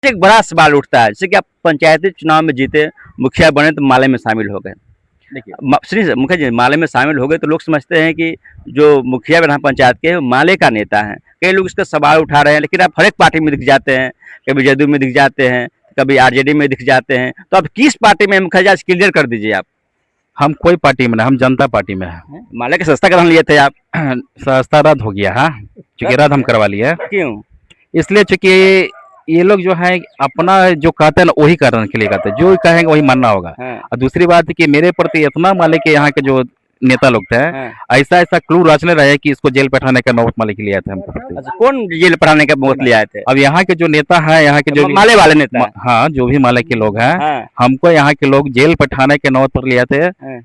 जी एक बड़ा सवाल उठता है, जैसे कि आप पंचायती चुनाव में जीते, मुखिया बने तो माले में शामिल हो गए। देखिए सुनिए मुखिया जी, माले में शामिल हो गए तो लोग समझते हैं कि जो मुखिया विधान पंचायत के वो माले का नेता है। कई लोग इसका सवाल उठा रहे हैं, लेकिन आप हर एक पार्टी में दिख जाते हैं, कभी जदयू में दिख जाते हैं, कभी आरजेडी में दिख जाते हैं, तो आप किस पार्टी में हैं मुखिया जी, आज क्लियर कर दीजिए आप। हम कोई पार्टी में नहीं, हम जनता पार्टी में है। माले का सस्ता कदम लिए थे आप। सस्ता रद्द हो गया। हाँ, चूंकि रद्द हम करवा लिए, क्यों? इसलिए चूंकि ये लोग जो है अपना जो कहते हैं ना वही करने के लिए कहते हैं, जो कहेंगे वही मानना होगा। हाँ। और दूसरी बात है कि मेरे प्रति इतना मालिक के यहाँ के जो नेता लोग थे, हाँ। ऐसा ऐसा क्लू रचने रहे कि इसको जेल बैठाने का नौबत मालिक लिए थे हमको प्रति। अच्छा, कौन जेल पढ़ाने का बहुत ले आए थे? अब यहाँ के जो नेता है, यहाँ के जो माले वाले नेता हैं। हाँ, जो भी मालिक के लोग हैं, हाँ। हमको यहाँ के लोग जेल बैठाने के नौबत पर लिए थे। हाँ।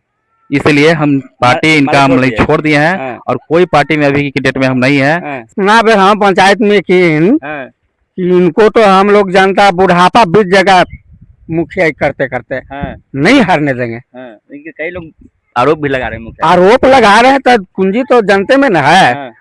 इसलिए हम पार्टी इनका हम छोड़ दिए हैं। हाँ। और कोई पार्टी में अभी की डेट में हम नहीं है। हाँ। ना बे हम पंचायत में कि हाँ। इनको तो हम लोग जनता बुढ़ापा बीत जगह मुखिया करते करते हाँ। नहीं हारने देंगे। हाँ। लेकिन कई लोग आरोप भी लगा रहे हैं मुखिया। आरोप लगा रहे हैं तो कुंजी तो जनते में न है। हाँ।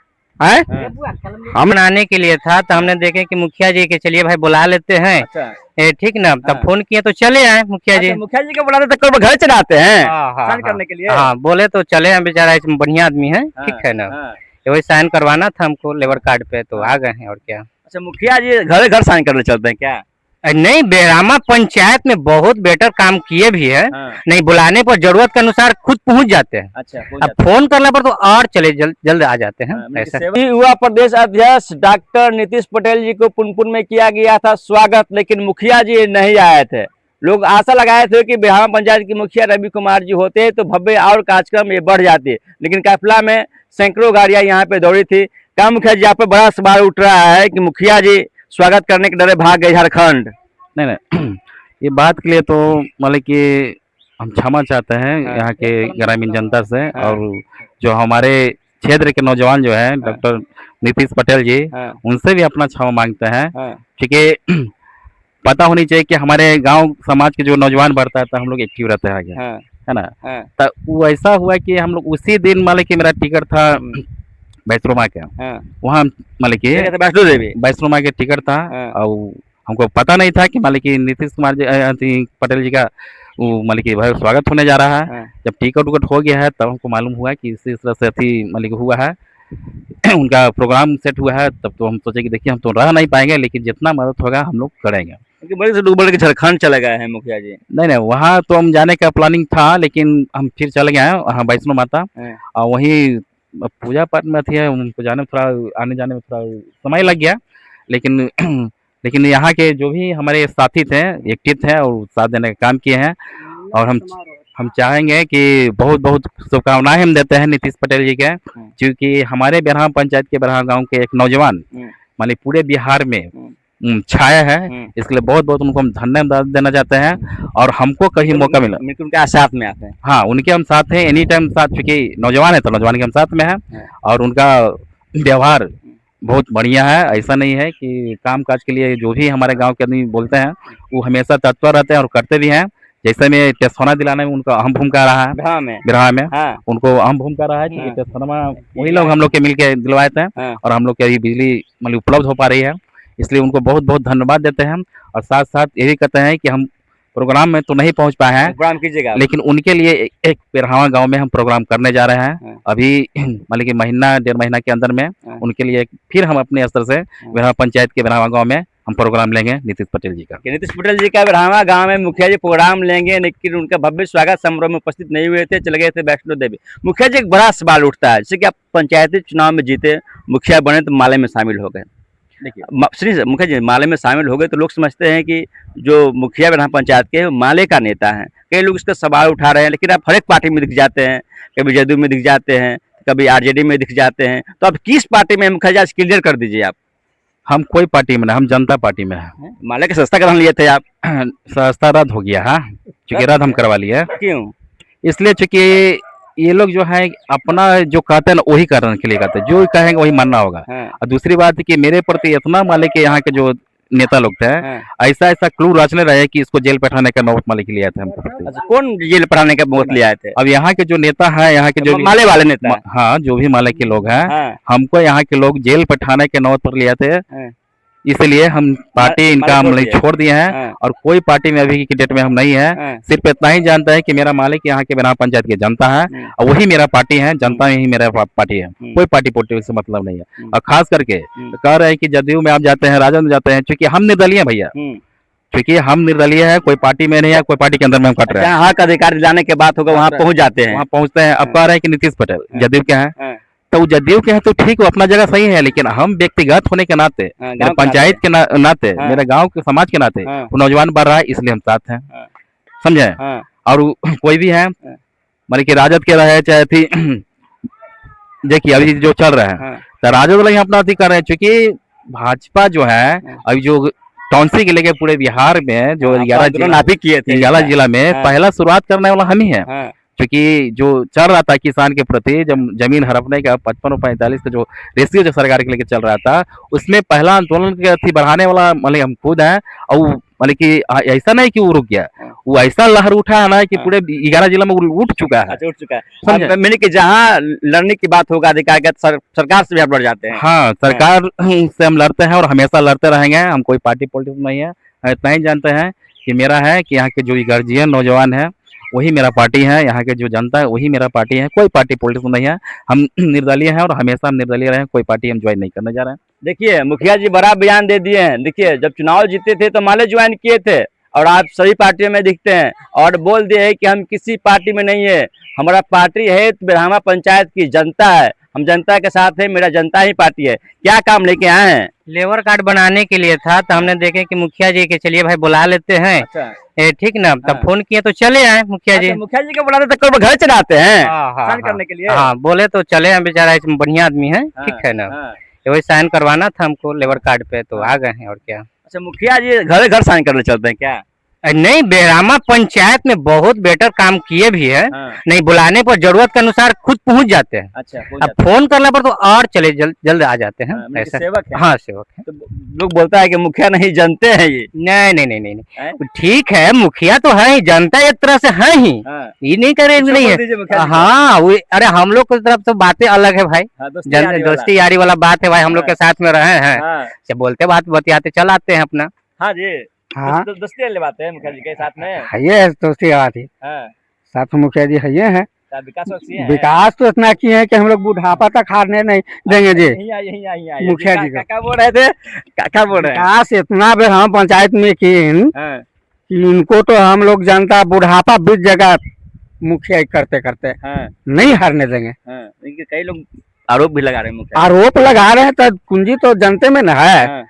है? हाँ। हम बनाने के लिए था तो हमने देखे कि मुखिया जी के चलिए भाई बुला लेते हैं। अच्छा। ठीक ना, तब हाँ। फोन किए तो चले आए मुखिया जी। अच्छा, मुखिया जी को बुलाते तो घर चढ़ाते हैं हाँ, साइन करने के लिए। हाँ, बोले तो चले आए, बेचारा इसमें बढ़िया आदमी है। हाँ। ठीक है ना, हाँ। वही साइन करवाना था हमको लेबर कार्ड पे, तो आ गए हैं और क्या। अच्छा, मुखिया जी घर घर साइन करने चलते हैं क्या? नहीं, बेरामा पंचायत में बहुत बेटर काम किए भी है। हाँ। नहीं, बुलाने पर जरूरत के अनुसार खुद पहुंच जाते हैं। अच्छा, अब फोन करने पर तो और चले जल्द आ जाते हैं। ऐसा युवा प्रदेश अध्यक्ष डॉक्टर नीतीश पटेल जी को पुनपुन में किया गया था स्वागत, लेकिन मुखिया जी नहीं आए थे। लोग आशा लगाए थे कि बेहामा पंचायत के मुखिया रवि कुमार जी होते तो भव्य और कार्यक्रम ये बढ़ जाती, लेकिन काफिला में सैकड़ों गाड़ियां यहाँ पे दौड़ी थी। क्या मुखिया जी, यहाँ पे बड़ा सवाल उठ रहा है कि मुखिया जी स्वागत करने के डरे भाग गए झारखंड? नहीं ये बात के लिए तो मतलब कि हम क्षमा चाहते हैं यहाँ के ग्रामीण जनता से। और जो हमारे क्षेत्र के नौजवान जो है डॉक्टर नीतीश पटेल जी, उनसे भी अपना क्षमा मांगते हैं। क्योंकि पता होनी चाहिए कि हमारे गांव समाज के जो नौजवान बढ़ता है तो हम लोग एक्टिव रहते हैं आगे, है ना। तो वो ऐसा हुआ कि हम लोग उसी दिन मतलब कि मेरा टिकट था वैष्णो माँ के, वहाँ मतलब कि वैष्णो देवी वैष्णो माँ के टिकट था। और हमको पता नहीं था कि मालिक नीतीश कुमार जी पटेल जी का वो मालिक भाई स्वागत होने जा रहा है। जब टिकट उकट हो गया है तब हमको मालूम हुआ कि इस तरह से अति मालिक हुआ है, उनका प्रोग्राम सेट हुआ है। तब तो हम सोचे कि देखिए हम तो रह नहीं पाएंगे, लेकिन जितना मदद होगा हम लोग करेंगे। बड़े से डूबड़ के झारखंड चले गए हैं मुखिया जी। नहीं, वहाँ तो हम जाने का प्लानिंग था, लेकिन हम फिर चले गए वहाँ वैष्णो माता। और वहीं पूजा पाठ में थी, उनको जाने में थोड़ा आने जाने में थोड़ा समय लग गया। लेकिन यहाँ के जो भी हमारे साथी थे एक्टिव थे और साथ देने का काम किए हैं। और हम चाहेंगे कि बहुत बहुत शुभकामनाएं हम देते हैं नीतीश पटेल जी के, क्योंकि हमारे बेरहा पंचायत के बेरहा गांव के एक नौजवान मानी पूरे बिहार में छाया है। इसके लिए बहुत बहुत उनको हम धन्यवाद देना चाहते हैं। और हमको कहीं मौका मिला उनके साथ में आते हैं। हाँ, उनके हम साथ हैं एनी टाइम साथ, क्योंकि नौजवान है तो नौजवान के हम साथ में हैं। और उनका व्यवहार बहुत बढ़िया है। ऐसा नहीं है कि काम काज के लिए जो भी हमारे गांव के आदमी बोलते हैं वो हमेशा तत्पर रहते हैं और करते भी हैं। जैसे में टेस्फोना दिलाने में उनका अहम भूमिका रहा है बिरहा में। उनको अहम भूमिका रहा है क्योंकि टेस्फोना वही लोग हम लोग के मिल के दिलवाए थे। और हम लोग के अभी बिजली मतलब उपलब्ध हो पा रही है, इसलिए उनको बहुत बहुत धन्यवाद देते हैं। और साथ साथ ये भी कहते हैं कि हम प्रोग्राम में तो नहीं पहुंच पाए हैं, प्रोग्राम कीजिएगा, लेकिन उनके लिए एक बेरहावा गांव में हम प्रोग्राम करने जा रहे हैं। अभी मतलब कि महीना डेढ़ महीना के अंदर में उनके लिए फिर हम अपने स्तर से बेरहावा पंचायत के बेरहावा गांव में हम प्रोग्राम लेंगे नीतीश पटेल जी का। नीतीश पटेल जी का बेरहावा गांव में मुखिया जी प्रोग्राम लेंगे, लेकिन उनका भव्य स्वागत समारोह में उपस्थित नहीं हुए थे, चले गए थे वैष्णो देवी। मुखिया जी एक बड़ा सवाल उठता है, जैसे कि आप पंचायती चुनाव में जीते, मुखिया बने तो माले में शामिल हो गए। देखिए सुनिए मुखिया जी, माले में शामिल हो गए तो लोग समझते हैं कि जो मुखिया विधान पंचायत के माले का नेता है। कई लोग इसका सवाल उठा रहे हैं, लेकिन आप हर एक पार्टी में दिख जाते हैं, कभी जदयू में दिख जाते हैं, कभी आरजेडी में दिख जाते हैं, तो आप किस पार्टी में हैं मुखिया जी, आज क्लियर कर दीजिए आप। हम कोई पार्टी में नहीं, हम जनता पार्टी में है। माले का सस्ता कदम लिए थे आप। सस्ता रद्द हो गया। हाँ, चूंकि रद्द हम करवा लिए। क्यों? इसलिए चूंकि ये लोग जो है अपना जो कहते हैं ना वही करने के लिए कहते हैं, जो कहेंगे वही मानना होगा। और दूसरी बात है कि मेरे प्रति इतना मालिक के यहाँ के जो नेता लोग थे, ऐसा ऐसा क्लू रचने रहे कि इसको जेल बैठाने का नौबत मालिक लिए थे हमको प्रति। अच्छा, कौन जेल पढ़ाने का नौबत ले आए थे? अब यहाँ के जो नेता है, यहाँ के जो माले वाले नेता, हाँ, जो भी मालिक के लोग हैं, हमको यहाँ के लोग जेल बैठाने के नौबत पर लिए थे। इसलिए हम पार्टी इनका हम मालिक छोड़ दिए हैं हाँ, और कोई पार्टी में अभी की डेट में हम नहीं है। हाँ, सिर्फ इतना ही जानता है कि मेरा मालिक यहाँ के बिना पंचायत की जनता है और वही मेरा पार्टी है, जनता ही मेरा पार्टी है, कोई पार्टी पोलिटिक्स से मतलब नहीं है। और खास करके कह रहे हैं कि जदयू में आप जाते हैं, राजद में जाते हैं, क्योंकि हम निर्दलीय हैं भैया, क्योंकि हम निर्दलीय है, कोई पार्टी में नहीं है, कोई पार्टी के अंदर में हम कट रहे हैं। जहाँ हक अधिकार दिलाने के बात होगा वहाँ पहुँच जाते हैं। वहाँ पहुंचते हैं। अब कह रहे हैं कि नीतीश पटेल जदयू के हैं, हाँ, तो वो जदयू के हैं तो ठीक, वो अपना जगह सही है, लेकिन हम व्यक्तिगत होने के नाते, हाँ, मेरे गाँव के पंचायत के नाते, हाँ। मेरे गांव के समाज के नाते हाँ। वो नौजवान बढ़ रहा है, इसलिए हम साथ हैं, हाँ। समझे। हाँ, और कोई भी है, माने कि राजद के रहे चाहे थी देखिए अभी जो चल रहा है, हाँ, तो राजद वाले ही अपना अथी कर रहे हैं, क्योंकि भाजपा जो है अभी जो टॉन्सी के लेके पूरे बिहार में जो हाँ, 11 आंदोलन आप ही किए थे। 11 जिला में हाँ। पहला शुरुआत करने वाला हम ही है, हाँ, क्योंकि जो चल रहा था किसान के प्रति, जब जमीन हड़पने का 55 और 45 का जो रेशियो जो सरकार के लेके चल रहा था, उसमें पहला आंदोलन के अथी बढ़ाने वाला मतलब हम खुद हैं। और मतलब कि ऐसा नहीं कि वो रुक गया, वो ऐसा लहर उठा है ना कि पूरे 11 जिला में वो उठ चुका है। अच्छा उठ चुका है। समझे? अब मैंने कि जहाँ लड़ने की बात होगा अधिकार का सरकार से भी आप लड़ जाते हैं। हाँ, सरकार से हम लड़ते हैं और हमेशा लड़ते रहेंगे। हम कोई पार्टी पॉलिटिक्स नहीं है, इतना ही जानते हैं कि मेरा है कि यहाँ के जो गार्जियन नौजवान है वही मेरा पार्टी है, यहाँ के जो जनता है वही मेरा पार्टी है, कोई पार्टी पॉलिटिक्स नहीं है। हम निर्दलीय हैं और हमेशा हम निर्दलीय रहे, कोई पार्टी हम ज्वाइन नहीं करने जा रहे हैं। देखिए मुखिया जी बड़ा बयान दे दिए हैं। देखिए जब चुनाव जीते थे तो माले ज्वाइन किए थे और आप सभी पार्टियों में दिखते हैं और बोल दिए हैं कि हम किसी पार्टी में नहीं है, हमारा पार्टी है तो बिरहामा पंचायत की जनता है, हम जनता के साथ है, मेरा जनता ही पार्टी है। क्या काम लेके आए हैं? लेबर कार्ड बनाने के लिए था, तो हमने देखे कि मुखिया जी के चलिए भाई बुला लेते हैं, अच्छा, ठीक ना। तब हाँ। फोन किए तो चले आए मुखिया जी। अच्छा, मुखिया जी को बुलाते तो घर चलाते हैं हाँ, हाँ, साइन हाँ। करने के लिए। हाँ, बोले तो चले हैं, बेचारा इसमें बढ़िया आदमी है, ठीक है ना। हाँ। वही साइन करवाना था हमको लेबर कार्ड पे, तो आ गए हैं और क्या। अच्छा मुखिया जी घर घर साइन करने चलते हैं क्या? नहीं, बेरामा पंचायत में बहुत बेटर काम किए भी है। हाँ। नहीं, बुलाने पर जरूरत के अनुसार खुद पहुंच जाते हैं। अच्छा अब फोन करने पर तो और चले जल्द आ जाते हैं। मतलब ऐसा सेवक है। हाँ, सेवक है। तो लोग बोलता है कि मुखिया नहीं जनते हैं ये। नहीं नहीं नहीं नहीं हैं? नहीं, ठीक है, मुखिया तो है ही, जनता एक तरह से है ही, हाँ। ये नहीं करे कुछ नहीं बोल दीजिए मुखिया है। जी को। हाँ, अरे हम लोग की तरफ तो बातें अलग है भाई, हाँ, दोस्ती यारी वाला। दोस्ती यारी वाला बात है भाई, हम लोग के साथ में रहे हैं, हाँ। जब बोलते बात बतियाते चल आते हैं अपना। हाँ जी। हाँ। दोस्ती वाली बात है मुखिया जी के साथ में। ये है दोस्ती बात ही, हाँ। साथ में मुखिया जी है, ये है। विकास बख्शी हैं। विकास तो इतना किए हैं कि हम लोग बुढ़ापा तक हारने नहीं देंगे जी। यही मुखिया जी का। क्या बोल रहे थे? क्या बोल रहे हैं? विकास इतना भी हम पंचायत में किए हाँ, कि इनको तो हम लोग जनता बुढ़ापा बीत जगह मुखिया करते करते हाँ, नहीं हारने देंगे। हाँ। देखिए, कई लोग आरोप भी लगा रहे हैं मुखिया। आरोप लगा रहे हैं तो कुंजी तो जनते में न है, हाँ,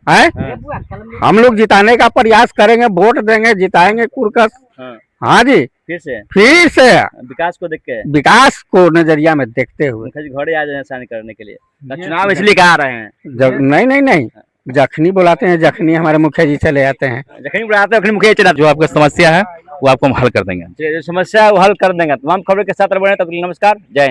है? हाँ, हम लोग जिताने का प्रयास करेंगे, वोट देंगे, जिताएंगे कुरकस। हाँ। हाँ जी, फिर से फिर से विकास को देख के विकास को नजरिया में देखते हुए मुखिया जी घर ही आ जाए साइन करने के लिए। चुनाव इसलिए कहा रहे हैं। जब नहीं नहीं नहीं जखनी बुलाते हैं, जखनी हमारे मुखिया जी चले जाते हैं। जखनी बुलाते हैं उखनी मुखिया चला। जो आपका समस्या है वो आपको हम हल कर देंगे। जो समस्या है वो हल कर देंगे। तमाम खबरों के साथ रहे। तब तक के लिए नमस्कार, जय हिंद।